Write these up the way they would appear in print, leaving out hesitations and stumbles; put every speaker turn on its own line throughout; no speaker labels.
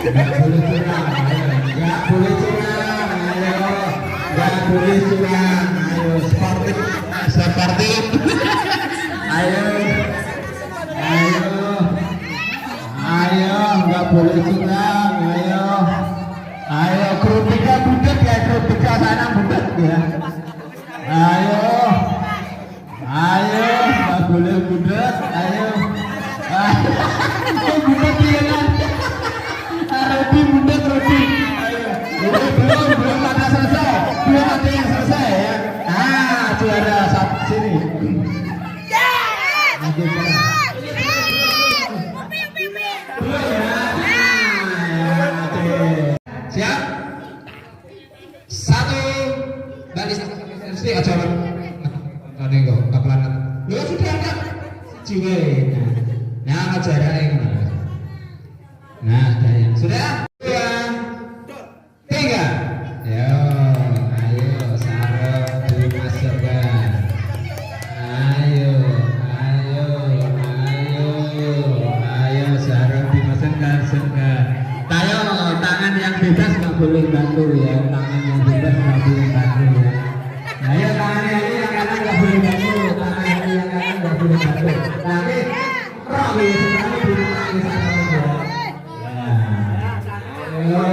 Nggak boleh curang, ayo. Nggak boleh curang, ayo. Sportif, sportif. Ayo, ayo, ayo. Nggak boleh curang, ayo. Ayo, kerupuknya budet ya, kerupuknya sana budet ya. Ayo, ayo, nggak boleh budet, ayo. Ayo, budet ya kan? Roti budet roti. Belum ada selesai, belum ada yang selesai ya. Ah, juara satu sini. Siap? Satu, balik satu aja bang. Ada enggak? Kapelan. Lu sudah ada. Jiwa. Nah, acara yang mana? Nah, daya. Sudah? Dua, tiga. Yo, ayo sarap dimasukkan. Ayo, ayo, ayo, ayo sarap dimasukkan. Tayo, tangan yang bebas nggak boleh bantu ya. Tangan yang bebas nggak boleh bantu ya. Ayo tangan yang kanan nggak boleh bantu. Tangan yang kanan nggak boleh bantu. Nanti roh ya sebenarnya di rumah ini sana ya. Ayo,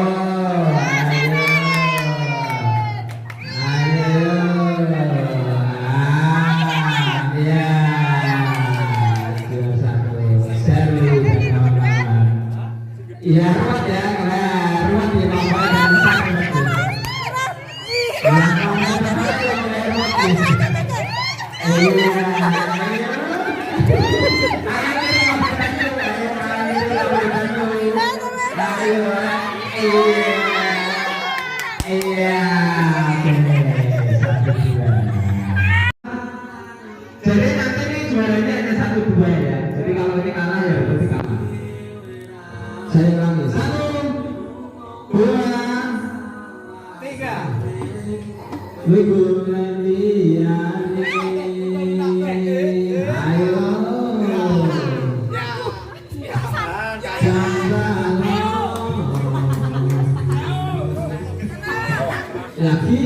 iya, ruwet ya, ruwet ya, mama dan sakit. Jadi nanti ini juaranya hanya 1-2 ya. Jadi kalau ini kalah ya berarti kalah. Saya ulangi, 1, 2, 3. Ayo. Lagi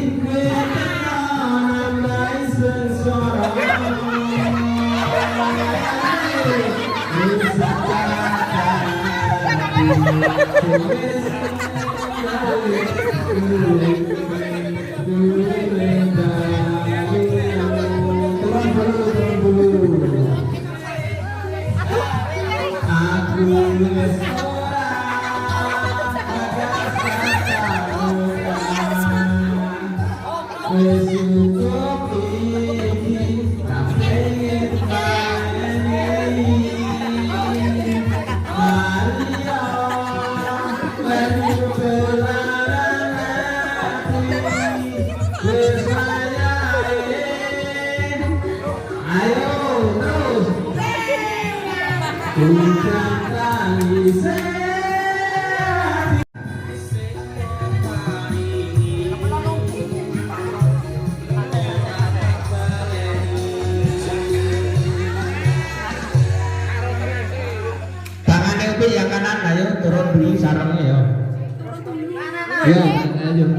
yang kanan, ayo turun dulu sarangnya ya. Ya, ayo.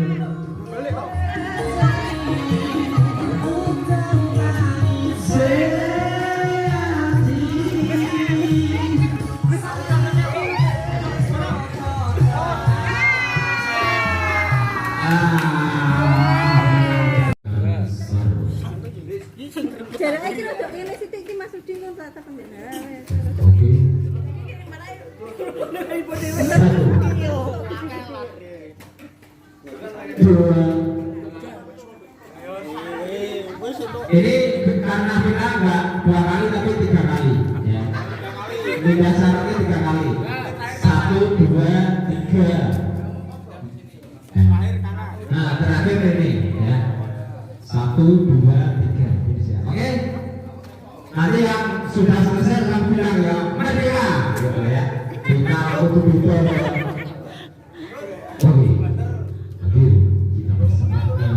Jaraknya kira dok ini sithik iki Mas Udin kok tak takon ya.
Oke. Ini karena kita enggak 2 kali tapi 3 kali ya. Ini dasarnya 3 kali. 1, 2, 3. Nah, terakhir ini ya. 1, 2, 3. Oke. Nanti yang sudah selesai akan bilang ya, merdeka gitu ya. Kita untuk itu. Oke. Akhir kita bersamakan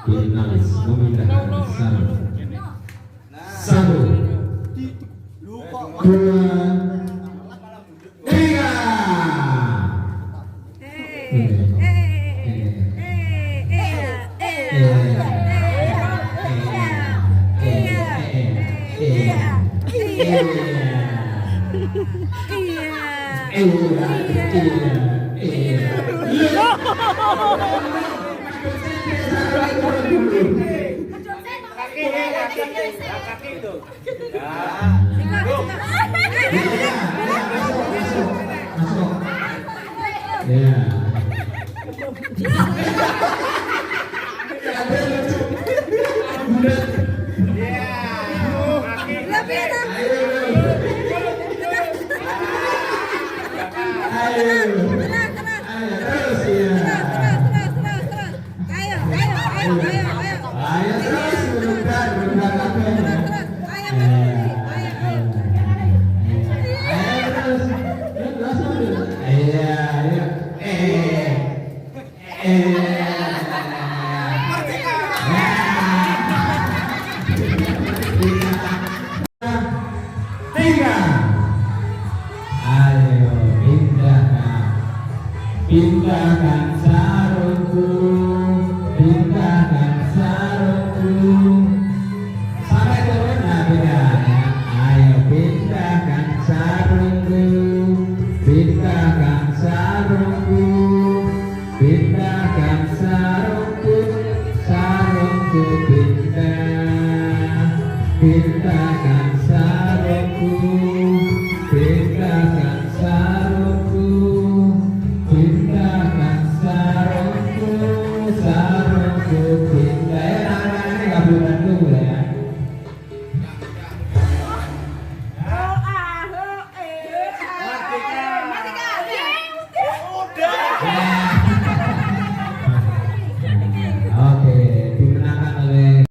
finalis memindahkan sarung. 1, 2, 3.
Kaki itu.
Ya. Ayo terus berudah kabeh. Pindahkan sarungku, pindahkan sarungku. Sampai turun nah pindahnya. Ayo pindahkan sarungku, pindahkan sarungku, pindahkan sarungku, sarungku pindah, pindahkan sarungku, pindahkan sarungku. Pindahkan sarungku, sarungku.